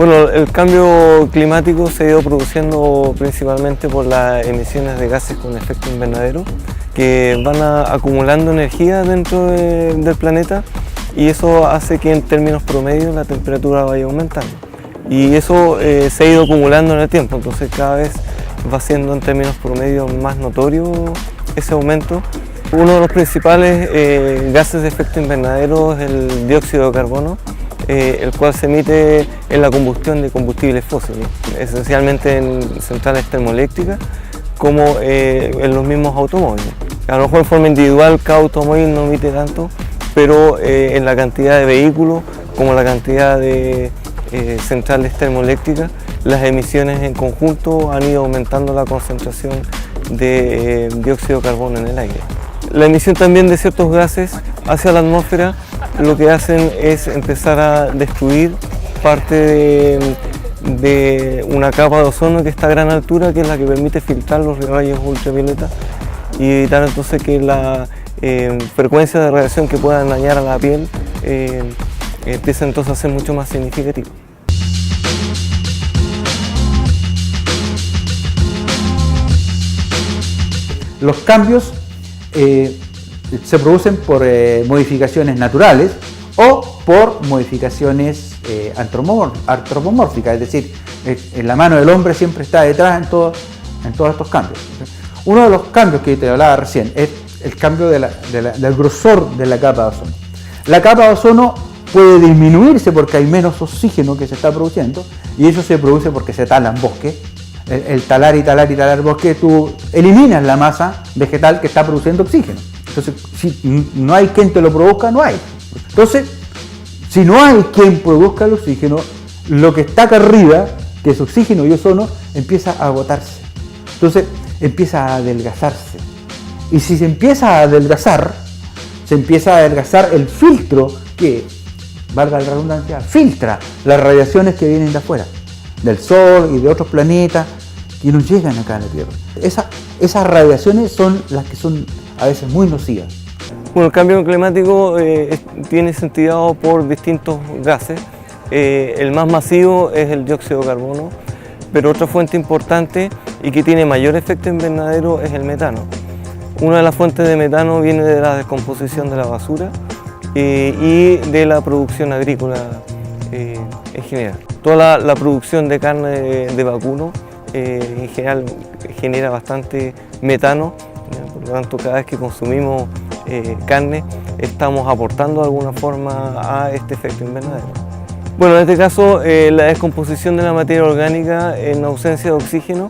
Bueno, el cambio climático se ha ido produciendo principalmente por las emisiones de gases con efecto invernadero que van acumulando energía dentro del planeta, y eso hace que en términos promedios la temperatura vaya aumentando. Y eso se ha ido acumulando en el tiempo, entonces cada vez va siendo en términos promedios más notorio ese aumento. Uno de los principales gases de efecto invernadero es el dióxido de carbono, el cual se emite en la combustión de combustibles fósiles, esencialmente en centrales termoeléctricas como en los mismos automóviles. A lo mejor en forma individual cada automóvil no emite tanto, pero en la cantidad de vehículos como la cantidad de centrales termoeléctricas, las emisiones en conjunto han ido aumentando la concentración de dióxido de carbono en el aire. La emisión también de ciertos gases hacia la atmósfera lo que hacen es empezar a destruir parte de una capa de ozono que está a gran altura, que es la que permite filtrar los rayos ultravioleta y evitar entonces que la frecuencia de radiación que puedan dañar a la piel empiece entonces a ser mucho más significativa. Los cambios se producen por modificaciones naturales o por modificaciones antropomórficas, es decir, en la mano del hombre siempre está detrás en todos estos cambios. Uno de los cambios que te hablaba recién es el cambio del grosor de la capa de ozono. La capa de ozono puede disminuirse porque hay menos oxígeno que se está produciendo, y eso se produce porque se talan bosques. El talar y talar bosque, tú eliminas la masa vegetal que está produciendo oxígeno. Entonces, si no hay quien te lo produzca, no hay. Entonces, si no hay quien produzca el oxígeno, lo que está acá arriba, que es oxígeno y ozono, empieza a agotarse. Entonces, empieza a adelgazarse. Y si se empieza a adelgazar el filtro que, valga la redundancia, filtra las radiaciones que vienen de afuera, del Sol y de otros planetas que no llegan acá a la Tierra. Esas radiaciones son las que son a veces muy nocivas. Bueno, el cambio climático tiene sentido por distintos gases. El más masivo es el dióxido de carbono, pero otra fuente importante y que tiene mayor efecto invernadero es el metano. Una de las fuentes de metano viene de la descomposición de la basura y de la producción agrícola en general. Toda la producción de carne de vacuno en general genera bastante metano, por lo tanto cada vez que consumimos carne estamos aportando de alguna forma a este efecto invernadero. Bueno, en este caso la descomposición de la materia orgánica en ausencia de oxígeno,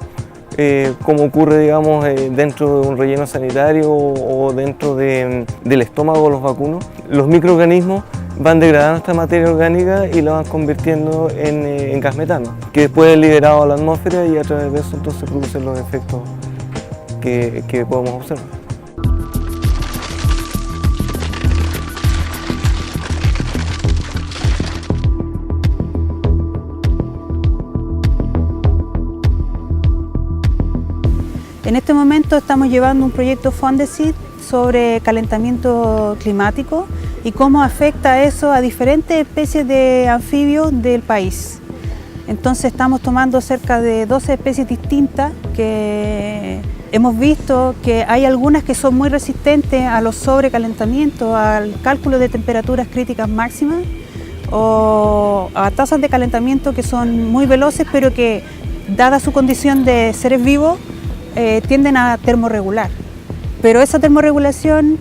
como ocurre digamos dentro de un relleno sanitario o dentro del estómago de los vacunos, los microorganismos van degradando esta materia orgánica y la van convirtiendo en gas metano, que después es liberado a la atmósfera y a través de eso entonces se producen los efectos que podemos observar. En este momento estamos llevando un proyecto Fondesit sobre calentamiento climático y cómo afecta eso a diferentes especies de anfibios del país. Entonces estamos tomando cerca de 12 especies distintas que hemos visto que hay algunas que son muy resistentes a los sobrecalentamientos, al cálculo de temperaturas críticas máximas o a tasas de calentamiento que son muy veloces, pero que dada su condición de seres vivos tienden a termorregular. Pero esa termorregulación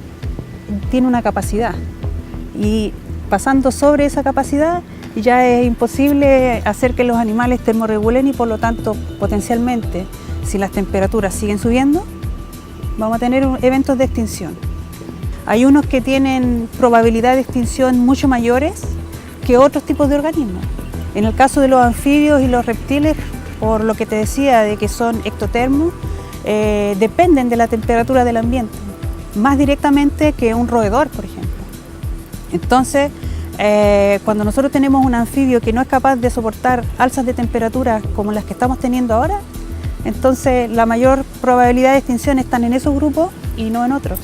tiene una capacidad y pasando sobre esa capacidad ya es imposible hacer que los animales termorregulen y por lo tanto potencialmente si las temperaturas siguen subiendo vamos a tener eventos de extinción. Hay unos que tienen probabilidad de extinción mucho mayores que otros tipos de organismos. En el caso de los anfibios y los reptiles, por lo que te decía de que son ectotermos, dependen de la temperatura del ambiente, más directamente que un roedor, por ejemplo. Entonces, cuando nosotros tenemos un anfibio que no es capaz de soportar alzas de temperatura como las que estamos teniendo ahora, entonces la mayor probabilidad de extinción están en esos grupos y no en otros.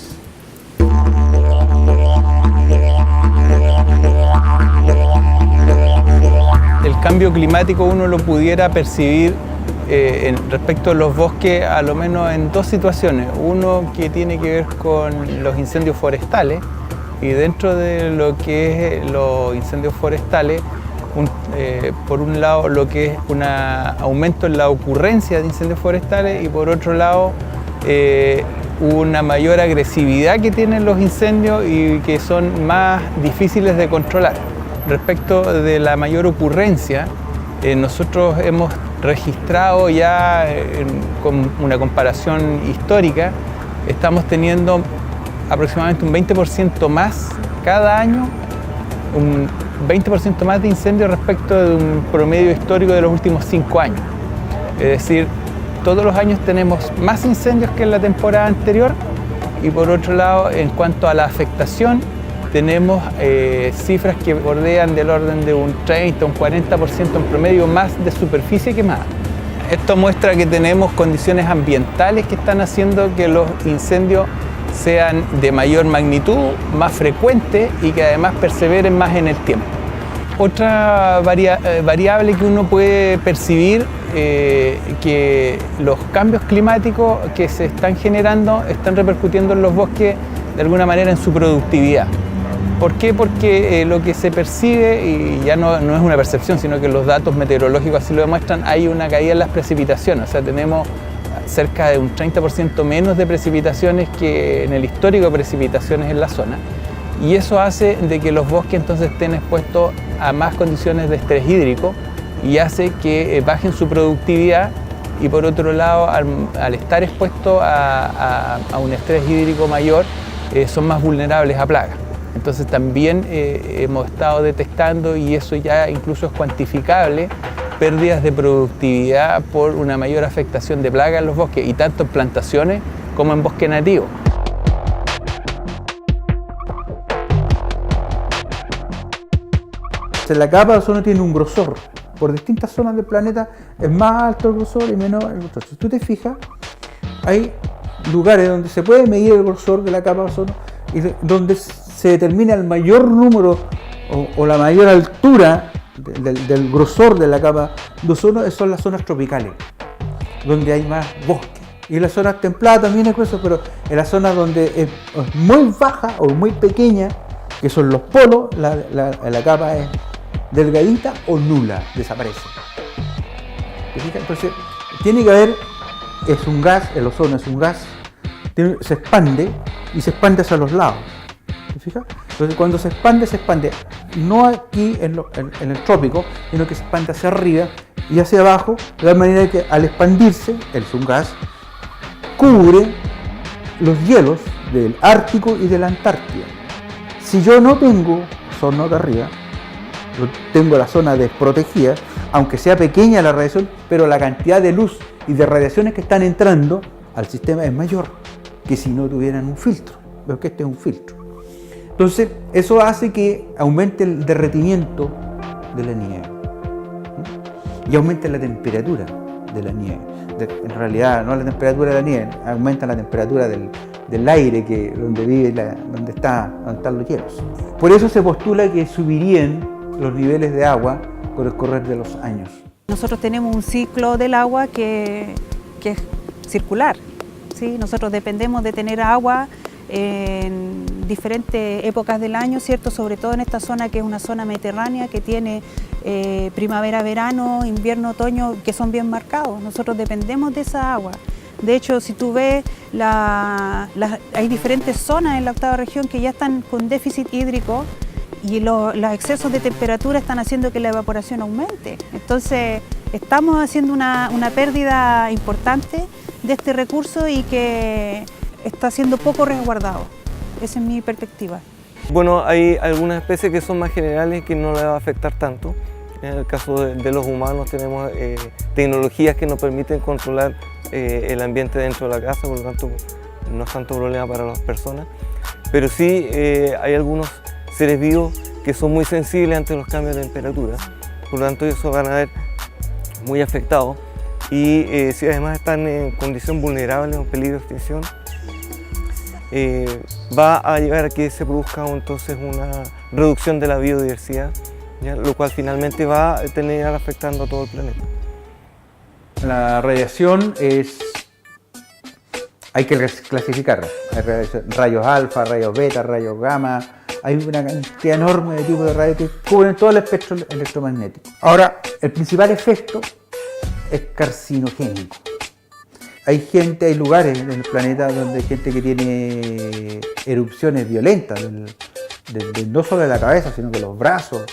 El cambio climático uno lo pudiera percibir respecto a los bosques, a lo menos en dos situaciones. Uno que tiene que ver con los incendios forestales, y dentro de lo que es los incendios forestales, por un lado lo que es un aumento en la ocurrencia de incendios forestales y por otro lado una mayor agresividad que tienen los incendios y que son más difíciles de controlar. Respecto de la mayor ocurrencia, nosotros hemos registrado ya con una comparación histórica, estamos teniendo aproximadamente un 20% más cada año, un 20% más de incendios respecto de un promedio histórico de los últimos 5 años. Es decir, todos los años tenemos más incendios que en la temporada anterior y por otro lado, en cuanto a la afectación, tenemos cifras que bordean del orden de un 30 o un 40% en promedio más de superficie quemada. Esto muestra que tenemos condiciones ambientales que están haciendo que los incendios sean de mayor magnitud, más frecuentes y que además perseveren más en el tiempo. Otra variable que uno puede percibir que los cambios climáticos que se están generando están repercutiendo en los bosques de alguna manera en su productividad. ¿Por qué? Porque lo que se percibe, y ya no es una percepción, sino que los datos meteorológicos así lo demuestran, hay una caída en las precipitaciones. O sea, tenemos cerca de un 30% menos de precipitaciones que en el histórico de precipitaciones en la zona. Y eso hace de que los bosques entonces estén expuestos a más condiciones de estrés hídrico y hace que bajen su productividad y por otro lado, al estar expuestos a un estrés hídrico mayor, son más vulnerables a plagas. Entonces también hemos estado detectando, y eso ya incluso es cuantificable, pérdidas de productividad por una mayor afectación de plagas en los bosques, y tanto en plantaciones como en bosque nativo. La capa de ozono tiene un grosor. Por distintas zonas del planeta es más alto el grosor y menor el grosor. Si tú te fijas, hay lugares donde se puede medir el grosor de la capa de ozono y donde se determina el mayor número o la mayor altura del grosor de la capa de ozono son las zonas tropicales, donde hay más bosque. Y en las zonas templadas también hay grueso, pero en las zonas donde es muy baja o muy pequeña, que son los polos, la capa es delgadita o nula, desaparece. Entonces, tiene que haber, es un gas, el ozono es un gas, se expande y se expande hacia los lados. ¿Te fijas? Entonces, cuando se expande no aquí en el trópico, sino que se expande hacia arriba y hacia abajo, de tal manera que al expandirse, es un gas, cubre los hielos del Ártico y de la Antártida. Si yo no tengo ozono de arriba, yo tengo la zona desprotegida, aunque sea pequeña la radiación, pero la cantidad de luz y de radiaciones que están entrando al sistema es mayor que si no tuvieran un filtro. Veo que este es un filtro. Entonces, eso hace que aumente el derretimiento de la nieve y aumente la temperatura de la nieve. En realidad, no la temperatura de la nieve, aumenta la temperatura del aire donde están los hielos. Por eso se postula que subirían los niveles de agua con el correr de los años. Nosotros tenemos un ciclo del agua que es circular, ¿sí? Nosotros dependemos de tener agua en diferentes épocas del año, ¿cierto? Sobre todo en esta zona que es una zona mediterránea que tiene primavera, verano, invierno, otoño, que son bien marcados. Nosotros dependemos de esa agua. De hecho, si tú ves, hay diferentes zonas en la octava región que ya están con déficit hídrico y los excesos de temperatura están haciendo que la evaporación aumente. Entonces, estamos haciendo una pérdida importante de este recurso y que está siendo poco resguardado. Esa es mi perspectiva. Bueno, hay algunas especies que son más generales que no le va a afectar tanto. En el caso de los humanos tenemos tecnologías que nos permiten controlar el ambiente dentro de la casa, por lo tanto no es tanto problema para las personas. Pero sí hay algunos seres vivos que son muy sensibles ante los cambios de temperatura, por lo tanto ellos van a ver muy afectados y si además están en condición vulnerable o en peligro de extinción, va a llevar a que se produzca entonces una reducción de la biodiversidad ¿ya? Lo cual finalmente va a terminar afectando a todo el planeta. La radiación hay que clasificarla. Hay rayos alfa, rayos beta, rayos gamma. Hay una cantidad enorme de tipos de rayos que cubren todo el espectro electromagnético. Ahora, el principal efecto es carcinogénico. Hay lugares en el planeta donde hay gente que tiene erupciones violentas, no solo de la cabeza, sino que los brazos,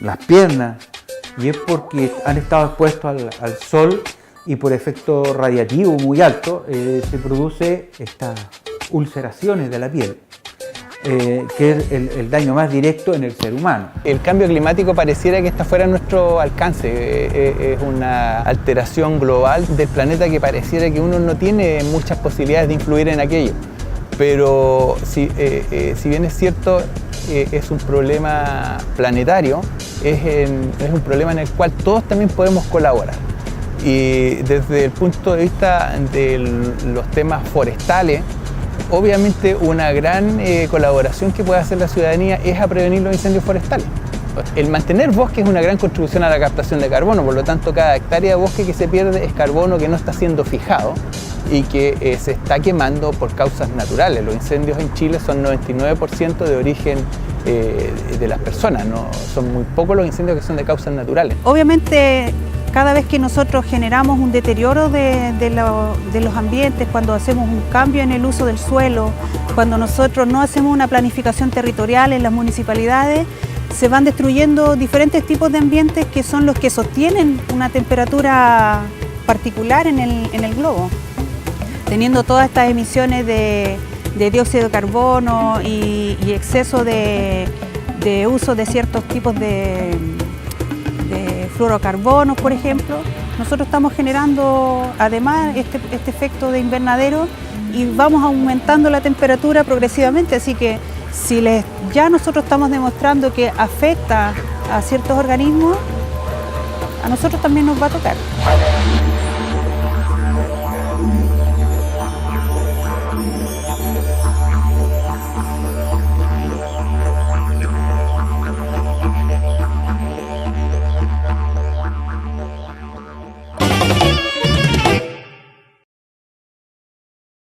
las piernas, y es porque han estado expuestos al sol y por efecto radiativo muy alto se produce estas ulceraciones de la piel. Que es el daño más directo en el ser humano. El cambio climático pareciera que está fuera de nuestro alcance, es una alteración global del planeta que pareciera que uno no tiene muchas posibilidades de influir en aquello. Pero si bien es cierto, es un problema planetario, es un problema en el cual todos también podemos colaborar. Y desde el punto de vista de los temas forestales, obviamente una gran colaboración que puede hacer la ciudadanía es a prevenir los incendios forestales. El mantener bosque es una gran contribución a la captación de carbono, por lo tanto cada hectárea de bosque que se pierde es carbono que no está siendo fijado y que se está quemando por causas naturales. Los incendios en Chile son 99% de origen de las personas, ¿no? Son muy pocos los incendios que son de causas naturales. Obviamente, cada vez que nosotros generamos un deterioro de los ambientes, cuando hacemos un cambio en el uso del suelo, cuando nosotros no hacemos una planificación territorial en las municipalidades, se van destruyendo diferentes tipos de ambientes que son los que sostienen una temperatura particular en el globo. Teniendo todas estas emisiones de dióxido de carbono y exceso de uso de ciertos tipos de fluorocarbonos, por ejemplo, nosotros estamos generando además este efecto de invernadero y vamos aumentando la temperatura progresivamente, así que si ya nosotros estamos demostrando que afecta a ciertos organismos, a nosotros también nos va a tocar.